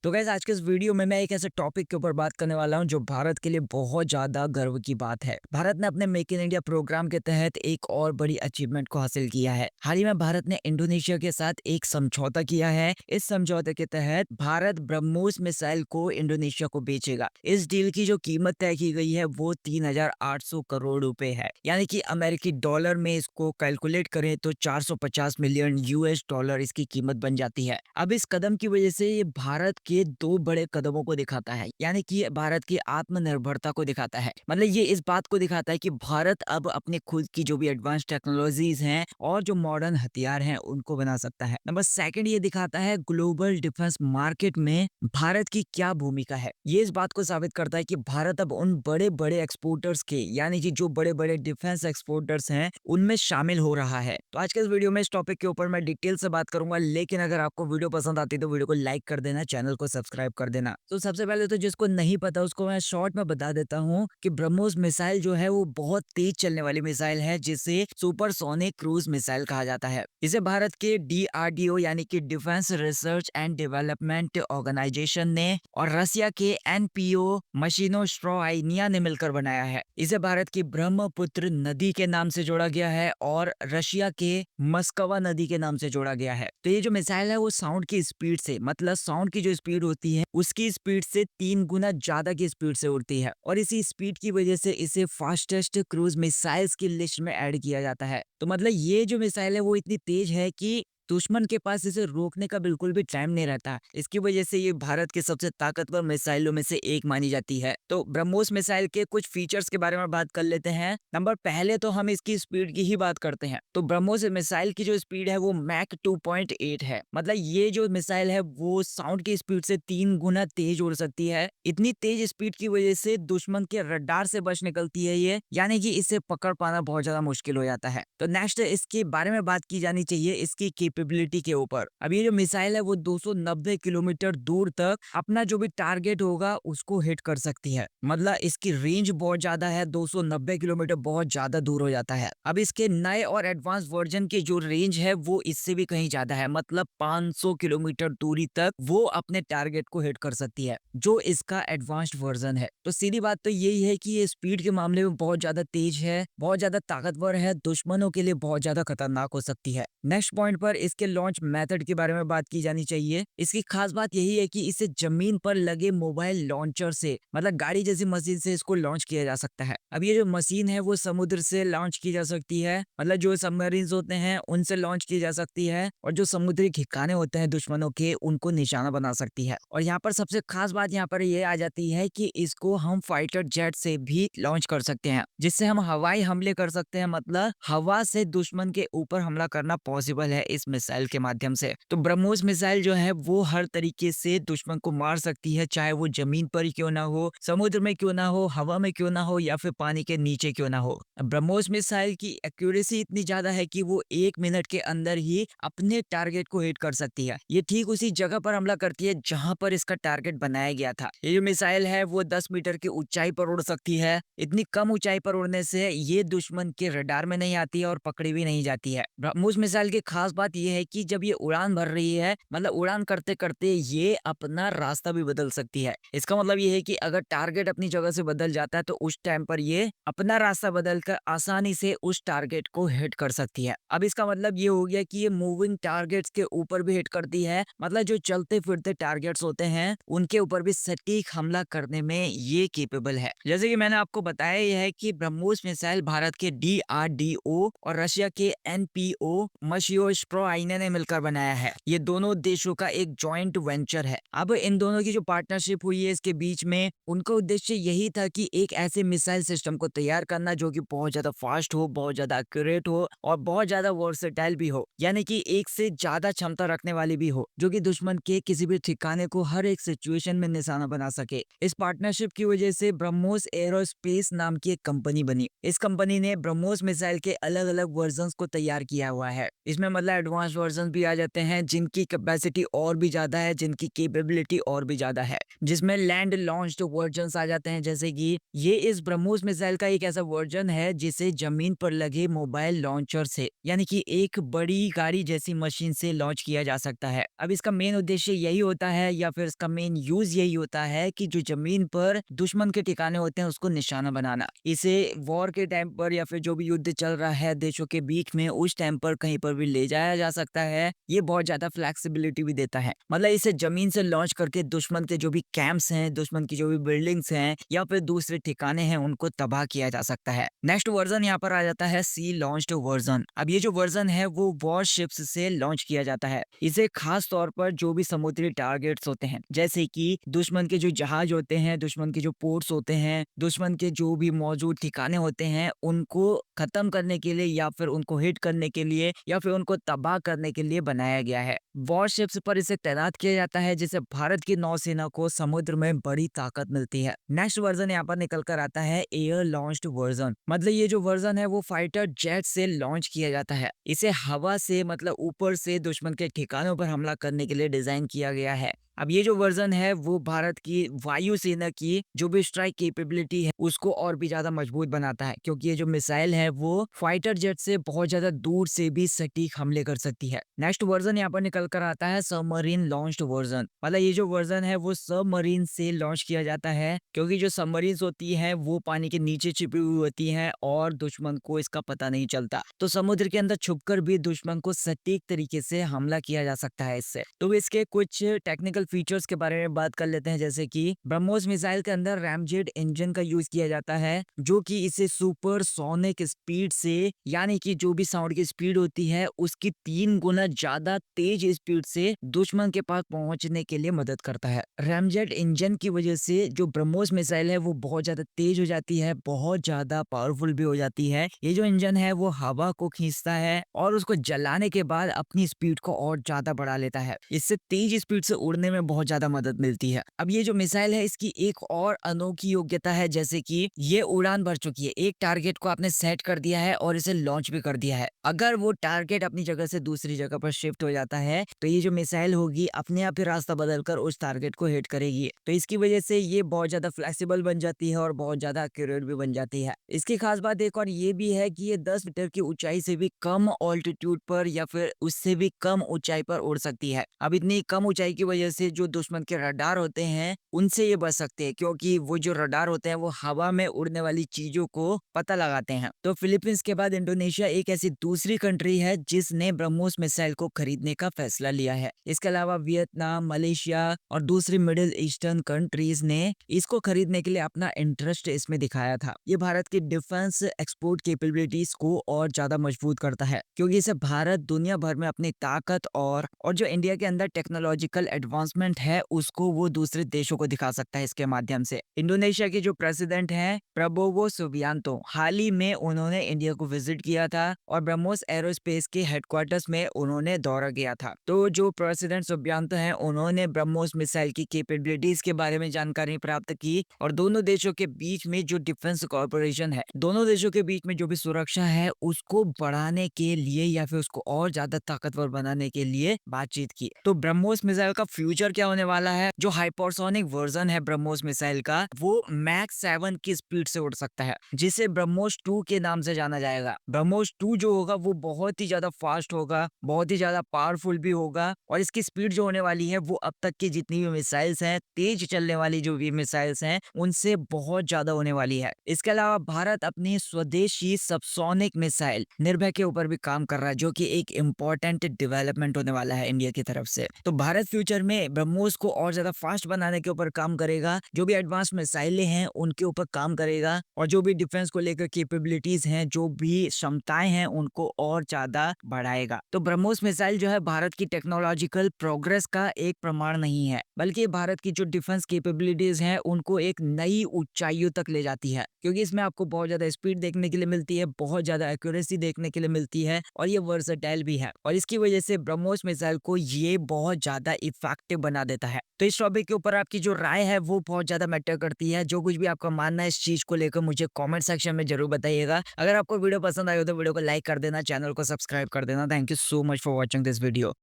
तो गाइस आज के इस वीडियो में मैं एक ऐसे टॉपिक के ऊपर बात करने वाला हूं जो भारत के लिए बहुत ज्यादा गर्व की बात है। भारत ने अपने मेक इन इंडिया प्रोग्राम के तहत एक और बड़ी अचीवमेंट को हासिल किया है। हाल ही में भारत ने इंडोनेशिया के साथ एक समझौता किया है। इस समझौते के तहत भारत ब्रह्मोस मिसाइल को इंडोनेशिया को बेचेगा। इस डील की जो कीमत तय की गई है वो 3,800 करोड़ रुपए है, यानी कि अमेरिकी डॉलर में इसको कैलकुलेट करें तो 450 मिलियन यूएस डॉलर इसकी कीमत बन जाती है। अब इस कदम की वजह से ये भारत के दो बड़े कदमों को दिखाता है, यानी कि ये भारत की आत्मनिर्भरता को दिखाता है। मतलब ये इस बात को दिखाता है कि भारत अब अपने खुद की जो भी एडवांस टेक्नोलॉजीज हैं और जो मॉडर्न हथियार हैं उनको बना सकता है। नंबर सेकंड, ये दिखाता है ग्लोबल डिफेंस मार्केट में भारत की क्या भूमिका है। ये इस बात को साबित करता है कि भारत अब उन बड़े बड़े एक्सपोर्टर्स के, यानी कि जो बड़े बड़े डिफेंस एक्सपोर्टर्स हैं उनमें शामिल हो रहा है। तो आज के इस वीडियो में इस टॉपिक के ऊपर मैं डिटेल से बात करूंगा, लेकिन अगर आपको वीडियो पसंद आती है तो वीडियो को लाइक कर देना, चैनल को सब्सक्राइब कर देना। तो सबसे पहले तो जिसको नहीं पता उसको मैं शॉर्ट में बता देता हूँ कि ब्रह्मोस मिसाइल जो है वो बहुत तेज चलने वाली मिसाइल है, जिसे सुपरसोनिक क्रूज मिसाइल कहा जाता है। इसे भारत के डीआरडीओ यानी कि defence research and development organisation ने और रसिया के एनपीओ मशीनोस्ट्रोआइनिया ने मिलकर बनाया है। इसे भारत की ब्रह्मपुत्र नदी के नाम से जोड़ा गया है और रशिया के मस्कवा नदी के नाम से जोड़ा गया है। तो ये जो मिसाइल है वो साउंड की स्पीड से, मतलब साउंड की जो स्पीड होती है उसकी स्पीड से 3 गुना ज्यादा की स्पीड से उड़ती है, और इसी स्पीड की वजह से इसे फास्टेस्ट क्रूज मिसाइल्स की लिस्ट में ऐड किया जाता है। तो मतलब ये जो मिसाइल है वो इतनी तेज है कि दुश्मन के पास इसे रोकने का बिल्कुल भी टाइम नहीं रहता। इसकी वजह से ये भारत के सबसे ताकतवर मिसाइलों में से एक मानी जाती है। तो ब्रह्मोस मिसाइल के कुछ फीचर्स के बारे में बात कर लेते हैं। नंबर पहले तो हम इसकी स्पीड की ही बात करते हैं। तो ब्रह्मोस मिसाइल की जो स्पीड है वो मैक 2.8 है। मतलब ये जो मिसाइल है वो साउंड की स्पीड से 3 गुना तेज उड़ सकती है। इतनी तेज स्पीड की वजह से दुश्मन के रडार से बच निकलती है ये, यानी कि इसे पकड़ पाना बहुत ज्यादा मुश्किल हो जाता है। तो नेक्स्ट इसके बारे में बात की जानी चाहिए इसकी कैपेबिलिटी के ऊपर। अब ये जो मिसाइल है वो 290 किलोमीटर दूर तक अपना जो भी टारगेट होगा उसको हिट कर सकती है। मतलब इसकी रेंज बहुत ज्यादा है, 290 किलोमीटर बहुत ज्यादा दूर हो जाता है। अब इसके नए और एडवांस वर्जन की जो रेंज है वो इससे भी कहीं ज्यादा है, मतलब 500 किलोमीटर दूरी तक वो अपने टारगेट को हिट कर सकती है, जो इसका एडवांस्ड वर्जन है। तो सीधी बात तो यही है कि ये स्पीड के मामले में बहुत ज्यादा तेज है, बहुत ज्यादा ताकतवर है, दुश्मनों के लिए बहुत ज्यादा खतरनाक हो सकती है। नेक्स्ट पॉइंट पर इसके लॉन्च मेथड के बारे में बात की जानी चाहिए। इसकी खास बात यही है कि इसे जमीन पर लगे मोबाइल लॉन्चर से, मतलब गाड़ी जैसी मशीन से इसको लॉन्च किया जा सकता है। अब ये जो मशीन है वो समुद्र से लॉन्च की जा सकती है, मतलब जो सबमरीन होते हैं उनसे लॉन्च की जा सकती है, और जो समुद्री ठिकाने होते हैं दुश्मनों के उनको निशाना बना सकती है। और यहाँ पर सबसे खास बात यहाँ पर ये आ जाती है कि इसको हम फाइटर जेट से भी लॉन्च कर सकते हैं, जिससे हम हवाई हमले कर सकते हैं, मतलब हवा से दुश्मन के ऊपर हमला करना पॉसिबल है इस मिसाइल के माध्यम से। तो ब्रह्मोस मिसाइल जो है वो हर तरीके से दुश्मन को मार सकती है, चाहे वो जमीन पर ही क्यों ना हो, समुद्र में क्यों ना हो, हवा में क्यों ना हो, या फिर पानी के नीचे क्यों ना हो। ब्रह्मोस मिसाइल की एक्यूरेसी इतनी ज्यादा है कि वो 1 मिनट के अंदर ही अपने टारगेट को हिट कर सकती है। ये ठीक उसी जगह पर हमला करती है जहां पर इसका टारगेट बनाया गया था। ये जो मिसाइल है वो 10 मीटर की ऊंचाई पर उड़ सकती है। इतनी कम ऊंचाई पर उड़ने से ये दुश्मन के रडार में नहीं आती है और पकड़ी भी नहीं जाती है। ब्रह्मोस मिसाइल की खास बात यह है कि जब ये उड़ान भर रही है, मतलब उड़ान करते करते ये अपना रास्ता भी बदल सकती है। इसका मतलब ये है कि अगर टारगेट अपनी जगह से बदल जाता है तो उस टाइम पर ये अपना रास्ता बदलकर आसानी से उस टारगेट को हिट कर सकती है। अब इसका मतलब ये हो गया कि ये मूविंग टारगेट्स के ऊपर भी हिट करती है, मतलब जो चलते फिरते टारगेट्स होते हैं उनके ऊपर भी सटीक हमला करने में ये केपेबल है। जैसे कि मैंने आपको बताया यह है कि ब्रह्मोस मिसाइल भारत के डीआरडीओ और रशिया के एनपीओ मशीनोस्ट्रोआइनिया ने मिलकर बनाया है। ये दोनों देशों का एक जॉइंट वेंचर है। अब इन दोनों की जो पार्टनरशिप हुई है इसके बीच में, उनका उद्देश्य यही था कि एक ऐसे मिसाइल सिस्टम को तैयार करना जो कि बहुत ज्यादा फास्ट हो, बहुत ज्यादा एक्यूरेट हो और बहुत ज्यादा वर्सेटाइल भी हो, यानी कि एक से ज्यादा क्षमता रखने वाली भी हो, जो कि दुश्मन के किसी भी ठिकाने को हर एक सिचुएशन में निशाना बना सके। इस पार्टनरशिप की वजह से ब्रह्मोस एरोस्पेस नाम की एक कंपनी बनी। इस कंपनी ने ब्रह्मोस मिसाइल के अलग अलग वर्जन को तैयार किया हुआ है। इसमें मतलब एडवांस वर्जन भी आ जाते हैं जिनकी कैपेसिटी और भी ज़्यादा है, जिनकी कैपेबिलिटी और भी ज़्यादा है, जिसमें लैंड लॉन्च्ड वर्जन्स आ जाते हैं। जैसे कि ये इस ब्रह्मोस मिसाइल का एक ऐसा वर्जन है जिसे ज़मीन पर लगे मोबाइल लॉन्चर से, यानी कि एक बड़ी गाड़ी जैसी मशीन से लॉन्च किया जा सकता है। अब इसका मेन उद्देश्य यही होता है या फिर इसका मेन यूज़ यही होता है कि जो ज़मीन पर दुश्मन के ठिकाने होते हैं उसको निशाना बनाना। इसे वॉर के टाइम पर या फिर जो भी युद्ध चल रहा है देशों के बीच में, उस टाइम पर कहीं पर भी ले जाया जा सकता है। ये बहुत ज़्यादा फ्लेक्सिबिलिटी भी देता है। मतलब इसे ज़मीन से लॉन्च करके दुश्मन के जो भी कैंप्स हैं, दुश्मन की जो भी बिल्डिंग्स हैं या फिर दूसरे ठिकाने हैं उनको तबाह किया जा सकता है। नेक्स्ट वर्जन यहाँ पर आ जाता है सी लॉन्च्ड वर्जन। अब ये जो वर्जन है वो वॉरशिप्स से लॉन्च किया जाता है। इसे खास तौर पर जो भी समुद्री टारगेट्स होते हैं, जैसे कि दुश्मन के जो जहाज होते हैं, दुश्मन के जो पोर्ट्स होते हैं, दुश्मन के जो भी मौजूद ठिकाने होते हैं, उनको खत्म करने के लिए या फिर उनको हिट करने के लिए या फिर उनको तबाह करने के लिए बनाया गया है। वॉरशिप्स पर इसे तैनात किया जाता है जिससे भारत की नौसेना को समुद्र में बड़ी ताकत मिलती है। नेक्स्ट वर्जन यहाँ पर निकल कर आता है एयर लॉन्च्ड वर्जन। मतलब ये जो वर्जन है वो फाइटर जेट से लॉन्च किया जाता है। इसे हवा से मतलब ऊपर से दुश्मन के ठिकानों पर हमला करने के लिए डिजाइन किया गया है। अब ये जो वर्जन है वो भारत की वायुसेना की जो भी स्ट्राइक कैपेबिलिटी है उसको और भी ज्यादा मजबूत बनाता है, क्योंकि ये जो मिसाइल है वो फाइटर जेट से बहुत ज्यादा दूर से भी सटीक हमले कर सकती है। नेक्स्ट वर्जन यहाँ पर निकल कर आता है सबमरीन लॉन्च्ड वर्जन। मतलब ये जो वर्जन है वो सबमरीन से लॉन्च किया जाता है, क्योंकि जो सबमरीन होती है वो पानी के नीचे छिपी हुई होती है और दुश्मन को इसका पता नहीं चलता। तो समुद्र के अंदर छुपकर भी दुश्मन को सटीक तरीके से हमला किया जा सकता है इससे। तो इसके कुछ टेक्निकल फीचर्स के बारे में बात कर लेते हैं। जैसे कि ब्रह्मोस मिसाइल के अंदर रैमजेट इंजन का यूज किया जाता है, जो कि इसे सुपर सोनिक स्पीड से, यानी कि जो भी साउंड की स्पीड होती है उसकी 3 गुना ज्यादा तेज स्पीड से दुश्मन के पास पहुंचने के लिए मदद करता है। रैमजेट इंजन की वजह से जो ब्रह्मोस मिसाइल है वो बहुत ज्यादा तेज हो जाती है, बहुत ज्यादा पावरफुल भी हो जाती है। ये जो इंजन है वो हवा को खींचता है और उसको जलाने के बाद अपनी स्पीड को और ज्यादा बढ़ा लेता है। इससे तेज स्पीड से उड़ने में बहुत ज्यादा मदद मिलती है। अब ये जो मिसाइल है इसकी एक और अनोखी योग्यता है, जैसे कि ये उड़ान भर चुकी है। एक टारगेट को आपने सेट कर दिया है और इसे लॉन्च भी कर दिया है। अगर वो टारगेट अपनी जगह से दूसरी जगह पर शिफ्ट हो जाता है तो ये जो मिसाइल होगी अपने आप ही रास्ता बदलकर उस टारगेट को हिट करेगी। तो इसकी वजह से ये बहुत ज्यादा फ्लेक्सिबल बन जाती है और बहुत ज्यादा एक्यूरेट भी बन जाती है। इसकी खास बात एक और ये भी है कि ये 10 मीटर की ऊंचाई से भी कम ऑल्टीट्यूड पर या फिर उससे भी कम ऊंचाई पर उड़ सकती है। अब इतनी कम ऊंचाई की वजह से जो दुश्मन के रडार होते हैं उनसे ये बच सकते हैं, क्योंकि वो जो रडार होते हैं वो हवा में उड़ने वाली चीजों को पता लगाते हैं। तो फिलीपींस के बाद इंडोनेशिया एक ऐसी दूसरी कंट्री है जिसने ब्रह्मोस मिसाइल को खरीदने का फैसला लिया है। इसके अलावा वियतनाम, मलेशिया और दूसरी मिडिल ईस्टर्न कंट्रीज ने इसको खरीदने के लिए अपना इंटरेस्ट इसमें दिखाया था। ये भारत की डिफेंस एक्सपोर्ट कैपेबिलिटीज को और ज्यादा मजबूत करता है, क्योंकि इसे भारत दुनिया भर में अपनी ताकत और जो इंडिया के अंदर टेक्नोलॉजिकल एडवांसमेंट है उसको वो दूसरे देशों को दिखा सकता है इसके माध्यम से। इंडोनेशिया के जो प्रेसिडेंट हैं प्रबोवो सुबियांतो, हाल ही में उन्होंने इंडिया को विजिट किया था और ब्रह्मोस एरोस्पेस के हेडक्वार्टर्स में उन्होंने दौरा किया था। तो जो प्रेसिडेंट सुबियांतो हैं उन्होंने ब्रह्मोस मिसाइल की कैपेबिलिटीज के बारे में जानकारी प्राप्त की और दोनों देशों के बीच में जो डिफेंस कॉर्पोरेशन है, दोनों देशों के बीच में जो भी सुरक्षा है उसको बढ़ाने के लिए या फिर उसको और ज्यादा ताकतवर बनाने के लिए बातचीत की। तो ब्रह्मोस मिसाइल का फ्यूचर क्या होने वाला है? जो हाइपरसोनिक वर्जन है ब्रह्मोस मिसाइल का वो मैक 7 की स्पीड से उड़ सकता है, जिसे ब्रह्मोस 2 के नाम से जाना जाएगा। ब्रह्मोस 2 जो होगा वो बहुत ही ज्यादा फास्ट होगा, बहुत ही ज्यादा पावरफुल भी होगा और इसकी स्पीड जो होने वाली है वो अब तक की जितनी भी मिसाइल्स हैं, तेज चलने वाली जो भी मिसाइल्स हैं उनसे बहुत ज्यादा होने वाली है। इसके अलावा भारत अपनी स्वदेशी सबसोनिक मिसाइल निर्भय के ऊपर भी काम कर रहा है, जो कि एक इम्पोर्टेंट डेवलपमेंट होने वाला है इंडिया की तरफ से। तो भारत फ्यूचर में ब्रह्मोस को और ज्यादा फास्ट बनाने के ऊपर काम करेगा, जो भी एडवांस मिसाइलें हैं उनके ऊपर काम करेगा और जो भी डिफेंस को लेकर कैपेबिलिटीज हैं, जो भी क्षमताएं हैं उनको और ज्यादा बढ़ाएगा। तो ब्रह्मोस मिसाइल जो है भारत की टेक्नोलॉजिकल प्रोग्रेस का एक प्रमाण नहीं है, बल्कि भारत की जो डिफेंस कैपेबिलिटीज हैं उनको एक नई ऊंचाइयों तक ले जाती है, क्योंकि इसमें आपको बहुत ज्यादा स्पीड देखने के लिए मिलती है, बहुत ज्यादा एक्यूरेसी देखने के लिए मिलती है और ये वर्सेटाइल भी है। और इसकी वजह से ब्रह्मोस मिसाइल को ये बहुत ज्यादा इफेक्टिव अट्रैक्टिव बना देता है। तो इस टॉपिक के ऊपर आपकी जो राय है वो बहुत ज़्यादा मैटर करती है। जो कुछ भी आपका मानना है इस चीज़ को लेकर मुझे कमेंट सेक्शन में ज़रूर बताइएगा। अगर आपको वीडियो पसंद आई हो तो वीडियो को लाइक कर देना, चैनल को सब्सक्राइब कर देना। Thank you so much for watching this video.